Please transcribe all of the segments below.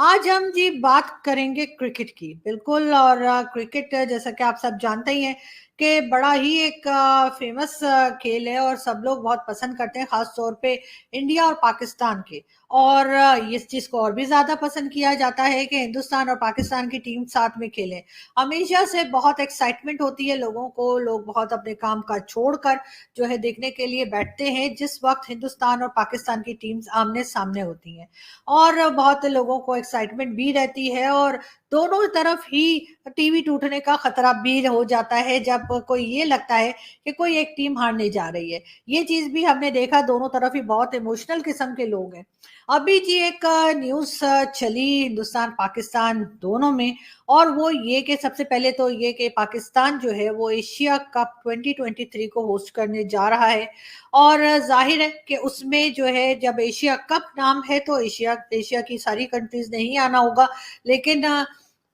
आज हम जी बात करेंगे क्रिकेट की, बिल्कुल। और क्रिकेट जैसा कि आप सब जानते ही हैं कि बड़ा ही एक फेमस खेल है और सब लोग बहुत पसंद करते हैं, खास तौर पे इंडिया और पाकिस्तान के। और इस चीज़ को और भी ज़्यादा पसंद किया जाता है कि हिंदुस्तान और पाकिस्तान की टीम साथ में खेलें। हमेशा से बहुत एक्साइटमेंट होती है लोगों को, लोग बहुत अपने काम काज छोड़कर जो है देखने के लिए बैठते हैं जिस वक्त हिंदुस्तान और पाकिस्तान की टीम्स आमने सामने होती हैं। और बहुत लोगों को एक्साइटमेंट भी रहती है और दोनों तरफ ही टीवी टूटने का खतरा भी हो जाता है जब कोई ये लगता है कि कोई एक टीम हारने जा रही है। ये चीज भी हमने देखा, दोनों तरफ ही बहुत इमोशनल किस्म के लोग हैं। अभी जी एक न्यूज चली हिंदुस्तान पाकिस्तान दोनों में, और वो ये कि सबसे पहले तो ये कि पाकिस्तान जो है वो एशिया कप 2023 को होस्ट करने जा रहा है। और जाहिर है कि उसमें जो है, जब एशिया कप नाम है तो एशिया एशिया की सारी कंट्रीज नहीं आना होगा। लेकिन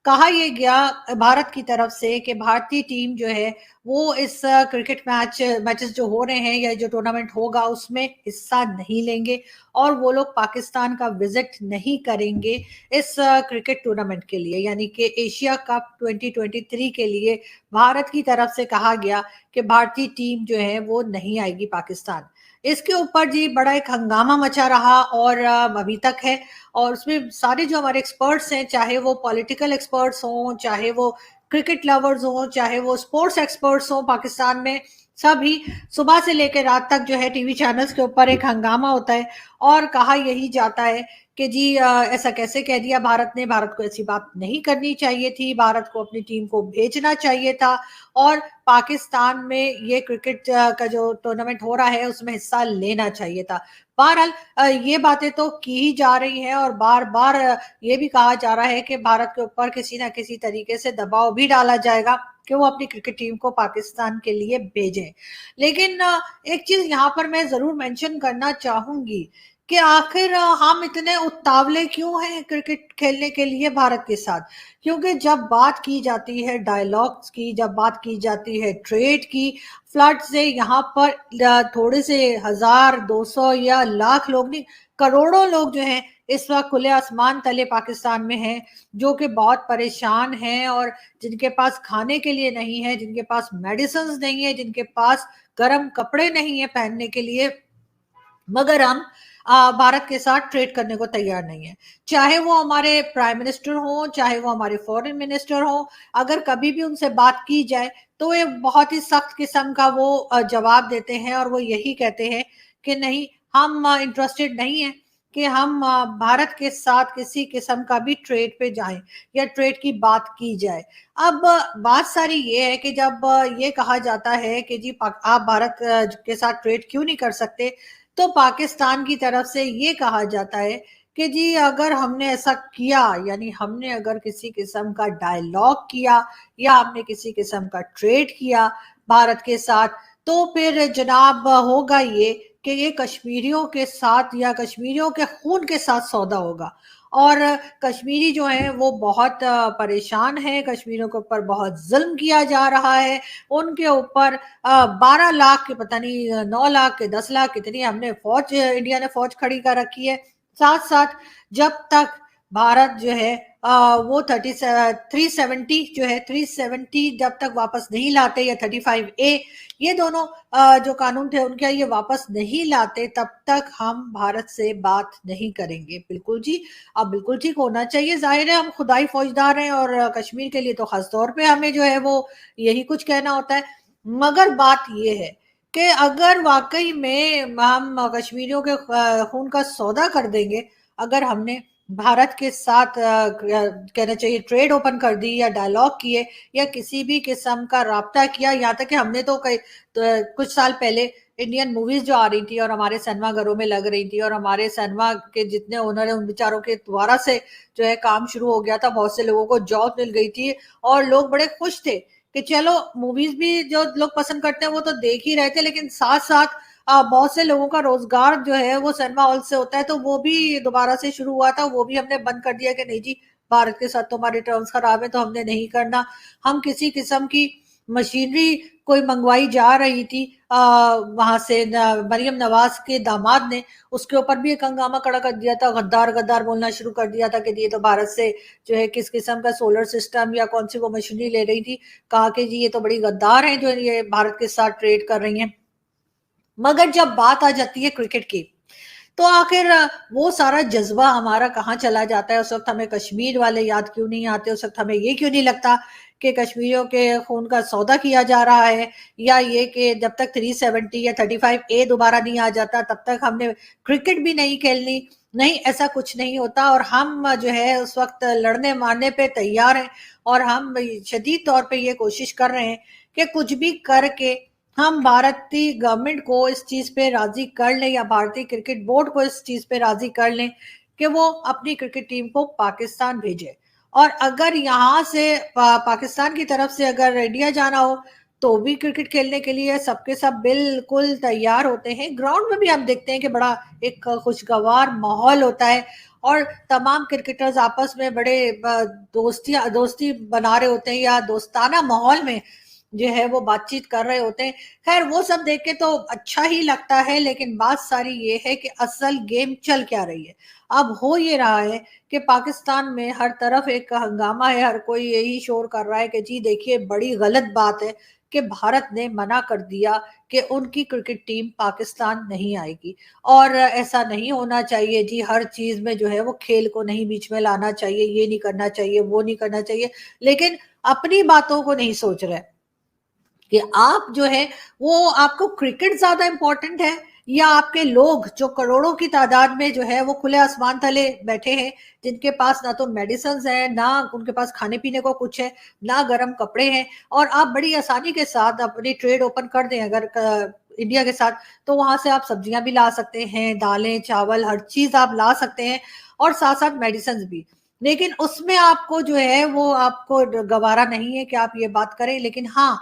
कहा यह गया भारत की तरफ से कि भारतीय टीम जो है वो इस क्रिकेट मैचेस जो हो रहे हैं या जो टूर्नामेंट होगा उसमें हिस्सा नहीं लेंगे, और वो लोग पाकिस्तान का विजिट नहीं करेंगे इस क्रिकेट टूर्नामेंट के लिए, यानी कि एशिया कप 2023 के लिए भारत की तरफ से कहा गया कि भारतीय टीम जो है वो नहीं आएगी पाकिस्तान। इसके ऊपर जी बड़ा एक हंगामा मचा रहा और अभी तक है। और उसमें सारे जो हमारे एक्सपर्ट्स हैं, चाहे वो पॉलिटिकल एक्सपर्ट्स हों, चाहे वो क्रिकेट लवर्स हों, चाहे वो स्पोर्ट्स एक्सपर्ट्स हों पाकिस्तान में, सभी सुबह से लेकर रात तक जो है टीवी चैनल्स के ऊपर एक हंगामा होता है। और कहा यही जाता है कि जी ऐसा कैसे कह दिया भारत ने, भारत को ऐसी बात नहीं करनी चाहिए थी, भारत को अपनी टीम को भेजना चाहिए था, और पाकिस्तान में ये क्रिकेट का जो टूर्नामेंट हो रहा है उसमें हिस्सा लेना चाहिए था। बहरहाल ये बातें तो की ही जा रही हैं और बार बार ये भी कहा जा रहा है कि भारत के ऊपर किसी ना किसी तरीके से दबाव भी डाला जाएगा कि वो अपनी क्रिकेट टीम को पाकिस्तान के लिए भेजें। लेकिन एक चीज यहाँ पर मैं जरूर मेंशन करना चाहूंगी कि आखिर हम इतने उतावले क्यों हैं क्रिकेट खेलने के लिए भारत के साथ। क्योंकि जब बात की जाती है डायलॉग्स की, जब बात की जाती है ट्रेड की, फ्लड से यहाँ पर थोड़े से 1,000 200 या लाख लोग नहीं, करोड़ों लोग जो हैं इस वक्त खुले आसमान तले पाकिस्तान में हैं, जो कि बहुत परेशान हैं और जिनके पास खाने के लिए नहीं है, जिनके पास मेडिसिन नहीं है, जिनके पास गर्म कपड़े नहीं है पहनने के लिए, मगर हम भारत के साथ ट्रेड करने को तैयार नहीं है। चाहे वो हमारे प्राइम मिनिस्टर हो, चाहे वो हमारे फॉरेन मिनिस्टर हो, अगर कभी भी उनसे बात की जाए तो ये बहुत ही सख्त किस्म का वो जवाब देते हैं और वो यही कहते हैं कि नहीं, हम इंटरेस्टेड नहीं है कि हम भारत के साथ किसी किस्म का भी ट्रेड पे जाएं या ट्रेड की बात की जाए। अब बात सारी ये है कि जब ये कहा जाता है कि जी आप भारत के साथ ट्रेड क्यों नहीं कर सकते, तो पाकिस्तान की तरफ से ये कहा जाता है कि जी अगर हमने ऐसा किया, यानी हमने अगर किसी किस्म का डायलॉग किया या हमने किसी किस्म का ट्रेड किया भारत के साथ, तो फिर जनाब होगा ये कि ये कश्मीरियों के साथ या कश्मीरियों के खून के साथ सौदा होगा। और कश्मीरी जो है वो बहुत परेशान है, कश्मीरियों के ऊपर बहुत जुल्म किया जा रहा है, उनके ऊपर 12 लाख के, पता नहीं 9 लाख के, 10 लाख कितनी हमने फौज, इंडिया ने फौज खड़ी कर रखी है। साथ साथ जब तक भारत जो है वो 370 जो है 370 जब तक वापस नहीं लाते, या 35A, ये दोनों जो कानून थे उनके ये वापस नहीं लाते, तब तक हम भारत से बात नहीं करेंगे। बिल्कुल जी, अब बिल्कुल ठीक होना चाहिए, जाहिर है हम खुदाई फौजदार हैं और कश्मीर के लिए तो खास तौर पे हमें जो है वो यही कुछ कहना होता है। मगर बात ये है कि अगर वाकई में हम कश्मीरियों के खून का सौदा कर देंगे, अगर हमने भारत के साथ कहना चाहिए ट्रेड ओपन कर दी या डायलॉग किए या किसी भी किस्म का राब्ता किया, यहाँ तक कि हमने तो कुछ साल पहले इंडियन मूवीज जो आ रही थी और हमारे सिनेमा घरों में लग रही थी और हमारे सिनेमा के जितने ओनर है उन बेचारों के द्वारा से जो है काम शुरू हो गया था, बहुत से लोगों को जॉब मिल गई थी और लोग बड़े खुश थे कि चलो मूवीज भी जो लोग पसंद करते हैं वो तो देख ही रहे थे, लेकिन साथ साथ बहुत से लोगों का रोजगार जो है वो सिनेमा हॉल से होता है, तो वो भी दोबारा से शुरू हुआ था, वो भी हमने बंद कर दिया कि नहीं जी, भारत के साथ तो हमारे टर्म्स खराब है तो हमने नहीं करना। हम किसी किस्म की मशीनरी कोई मंगवाई जा रही थी वहां से मरियम नवाज के दामाद ने, उसके ऊपर भी एक हंगामा खड़ा कर दिया था, गद्दार गद्दार बोलना शुरू कर दिया था कि ये तो भारत से जो है किस किस्म का सोलर सिस्टम या कौन सी वो मशीनरी ले रही थी, कहा कि जी ये तो बड़ी गद्दार हैं जो ये भारत के साथ ट्रेड कर रही हैं। मगर जब बात आ जाती है क्रिकेट की, तो आखिर वो सारा जज्बा हमारा कहाँ चला जाता है? उस वक्त हमें कश्मीर वाले याद क्यों नहीं आते? उस वक्त हमें ये क्यों नहीं लगता कि कश्मीरियों के खून का सौदा किया जा रहा है, या ये कि जब तक 370 या 35A दोबारा नहीं आ जाता तब तक हमने क्रिकेट भी नहीं खेलनी? नहीं, ऐसा कुछ नहीं होता, और हम जो है उस वक्त लड़ने मारने पे तैयार हैं, और हम शदीद तौर पे ये कोशिश कर रहे हैं कि कुछ भी करके हम भारतीय गवर्नमेंट को इस चीज पे राजी कर लें, या भारतीय क्रिकेट बोर्ड को इस चीज पे राजी कर लें कि वो अपनी क्रिकेट टीम को पाकिस्तान भेजे। और अगर यहाँ से पाकिस्तान की तरफ से अगर इंडिया जाना हो तो भी क्रिकेट खेलने के लिए सबके सब बिल्कुल तैयार होते हैं। ग्राउंड में भी हम देखते हैं कि बड़ा एक खुशगवार माहौल होता है, और तमाम क्रिकेटर्स आपस में बड़े दोस्ती बना रहे होते हैं, या दोस्ताना माहौल में जो है वो बातचीत कर रहे होते हैं। खैर वो सब देख के तो अच्छा ही लगता है, लेकिन बात सारी ये है कि असल गेम चल क्या रही है। अब हो ये रहा है कि पाकिस्तान में हर तरफ एक हंगामा है, हर कोई यही शोर कर रहा है कि जी देखिए बड़ी गलत बात है कि भारत ने मना कर दिया कि उनकी क्रिकेट टीम पाकिस्तान नहीं आएगी, और ऐसा नहीं होना चाहिए जी। हर चीज में जो है वो खेल को नहीं बीच में लाना चाहिए, ये नहीं करना चाहिए, वो नहीं करना चाहिए, लेकिन अपनी बातों को नहीं सोच रहे कि आप जो है वो आपको क्रिकेट ज्यादा इंपॉर्टेंट है, या आपके लोग जो करोड़ों की तादाद में जो है वो खुले आसमान तले बैठे हैं, जिनके पास ना तो मेडिसिन है, ना उनके पास खाने पीने को कुछ है, ना गर्म कपड़े हैं, और आप बड़ी आसानी के साथ अपनी ट्रेड ओपन कर दें अगर इंडिया के साथ, तो वहां से आप सब्जियां भी ला सकते हैं, दालें चावल हर चीज आप ला सकते हैं, और साथ साथ मेडिसिन भी। लेकिन उसमें आपको जो है वो आपको गवारा नहीं है कि आप ये बात करें, लेकिन हाँ,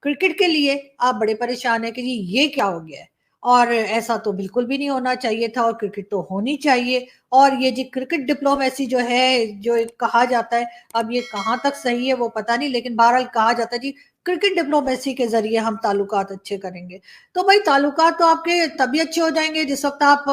क्रिकेट के लिए आप बड़े परेशान हैं कि जी ये क्या हो गया है, और ऐसा तो बिल्कुल भी नहीं होना चाहिए था, और क्रिकेट तो होनी चाहिए। और ये जी क्रिकेट डिप्लोमेसी जो है, जो एक कहा जाता है, अब ये कहाँ तक सही है वो पता नहीं, लेकिन बहरहाल कहा जाता है जी क्रिकेट डिप्लोमेसी के जरिए हम ताल्लुकात अच्छे करेंगे। तो भाई ताल्लुकात तो आपके तभी अच्छे हो जाएंगे जिस वक्त आप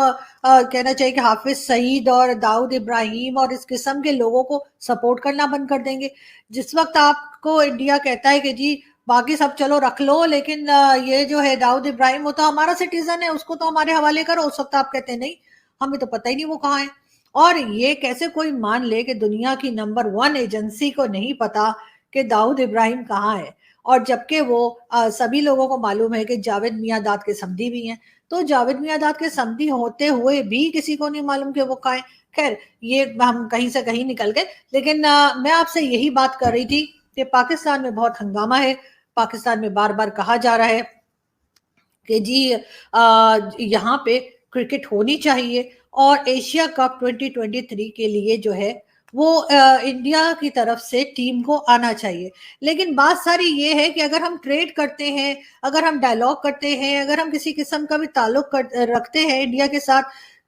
कहना चाहिए कि हाफिज सईद और दाऊद इब्राहिम और इस किस्म के लोगों को सपोर्ट करना बंद कर देंगे। जिस वक्त आपको इंडिया कहता है कि जी बाकी सब चलो रख लो, लेकिन ये जो है दाऊद इब्राहिम वो तो हमारा सिटीजन है, उसको तो हमारे हवाले करो, उस वक्त आप कहते हैं नहीं, हमें तो पता ही नहीं वो कहाँ है। और ये कैसे कोई मान ले कि दुनिया की नंबर 1 एजेंसी को नहीं पता कि दाऊद इब्राहिम कहाँ है, और जबकि वो सभी लोगों को मालूम है कि जावेद मियांदाद के समधी भी हैं। तो जावेद मियांदाद के समधी होते हुए भी किसी को नहीं मालूम कि वो कहाँ है। खैर ये हम कहीं से कहीं निकल गए, लेकिन मैं आपसे यही बात कर रही थी कि पाकिस्तान में बहुत हंगामा है। पाकिस्तान में बार बार कहा जा रहा है कि जी यहाँ पे क्रिकेट होनी चाहिए, और एशिया कप 2023 के लिए जो है वो इंडिया की तरफ से टीम को आना चाहिए। लेकिन बात सारी ये है कि अगर हम ट्रेड करते हैं, अगर हम डायलॉग करते हैं, अगर हम किसी किस्म का भी रखते हैं इंडिया के साथ,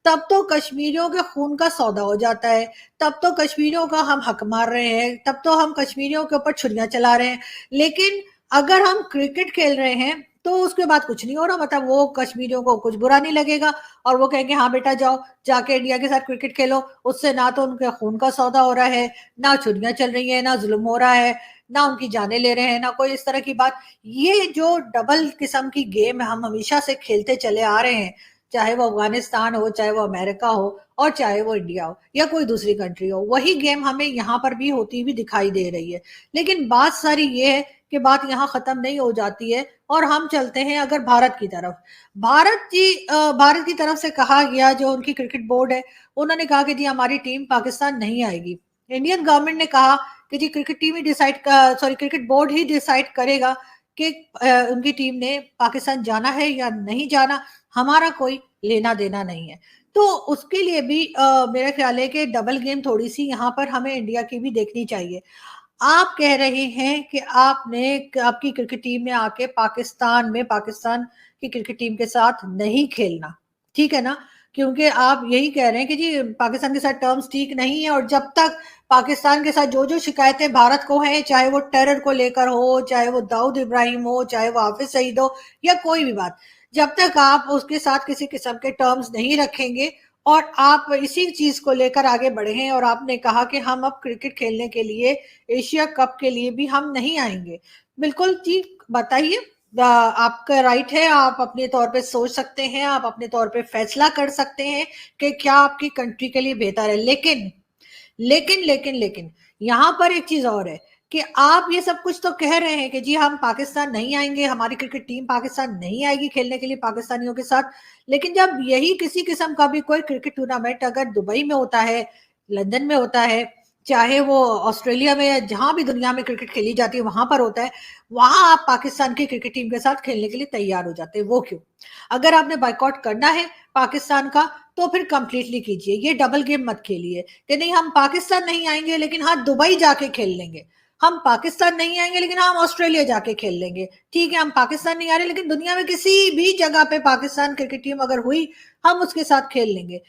तब तो कश्मीरियों के खून का सौदा हो जाता है, तब तो कश्मीरियों का हम हक मार रहे हैं, तब तो हम कश्मीरियों के ऊपर छुरियां चला रहे हैं। लेकिन अगर हम क्रिकेट खेल रहे हैं तो उसके बाद कुछ नहीं हो रहा, मतलब वो कश्मीरियों को कुछ बुरा नहीं लगेगा, और वो कहेंगे हाँ बेटा जाओ जाके इंडिया के साथ क्रिकेट खेलो। उससे ना तो उनके खून का सौदा हो रहा है, ना छुरियां चल रही है, ना जुल्म हो रहा है, ना उनकी जाने ले रहे हैं, ना कोई इस तरह की बात। ये जो डबल किस्म की गेम हम हमेशा से खेलते चले आ रहे हैं, चाहे वो अफगानिस्तान हो, चाहे वो अमेरिका हो, और चाहे वो इंडिया हो या कोई दूसरी कंट्री हो, वही गेम हमें यहाँ पर भी होती हुई दिखाई दे रही है। लेकिन बात सारी ये है कि बात यहाँ खत्म नहीं हो जाती है, और हम चलते हैं अगर भारत की तरफ। भारत की तरफ से कहा गया, जो उनकी क्रिकेट बोर्ड है, उन्होंने कहा कि जी हमारी टीम पाकिस्तान नहीं आएगी। इंडियन गवर्नमेंट ने कहा कि जी क्रिकेट टीम ही क्रिकेट बोर्ड ही डिसाइड करेगा कि उनकी टीम ने पाकिस्तान जाना है या नहीं जाना, हमारा कोई लेना देना नहीं है। तो उसके लिए भी मेरा ख्याल है कि डबल गेम थोड़ी सी यहाँ पर हमें इंडिया की भी देखनी चाहिए। आप कह रहे हैं कि आपकी क्रिकेट टीम ने आके पाकिस्तान की क्रिकेट टीम के साथ नहीं खेलना, ठीक है ना? क्योंकि आप यही कह रहे हैं कि जी पाकिस्तान के साथ टर्म्स ठीक नहीं है, और जब तक पाकिस्तान के साथ जो शिकायतें भारत को हैं, चाहे वो टेरर को लेकर हो, चाहे वो दाऊद इब्राहिम हो, चाहे वो हाफिज सईद हो, या कोई भी बात, जब तक आप उसके साथ किसी किस्म के टर्म्स नहीं रखेंगे और आप इसी चीज को लेकर आगे बढ़े हैं, और आपने कहा कि हम अब क्रिकेट खेलने के लिए, एशिया कप के लिए भी हम नहीं आएंगे। बिल्कुल जी, बताइए। आपका राइट है, आप अपने तौर पे सोच सकते हैं, आप अपने तौर पे फैसला कर सकते हैं कि क्या आपकी कंट्री के लिए बेहतर है। लेकिन यहाँ पर एक चीज और है कि आप ये सब कुछ तो कह रहे हैं कि जी हम पाकिस्तान नहीं आएंगे, हमारी क्रिकेट टीम पाकिस्तान नहीं आएगी खेलने के लिए पाकिस्तानियों के साथ। लेकिन जब यही किसी किस्म का भी कोई क्रिकेट टूर्नामेंट अगर दुबई में होता है, लंदन में होता है, चाहे वो ऑस्ट्रेलिया में, या जहां भी दुनिया में क्रिकेट खेली जाती है वहां पर होता है, वहां आप पाकिस्तान की क्रिकेट टीम के साथ खेलने के लिए तैयार हो जाते हैं। वो क्यों? अगर आपने बाइकआउट करना है पाकिस्तान का, तो फिर कंप्लीटली कीजिए, ये डबल गेम मत खेलिए कि नहीं हम पाकिस्तान नहीं आएंगे लेकिन हाँ दुबई जाके खेल लेंगे, हम पाकिस्तान नहीं आएंगे लेकिन हाँ हम ऑस्ट्रेलिया जाके खेल लेंगे। ठीक है, हम पाकिस्तान नहीं आ रहे लेकिन दुनिया में किसी भी जगह पे पाकिस्तान क्रिकेट टीम अगर हुई, हम उसके साथ खेल लेंगे।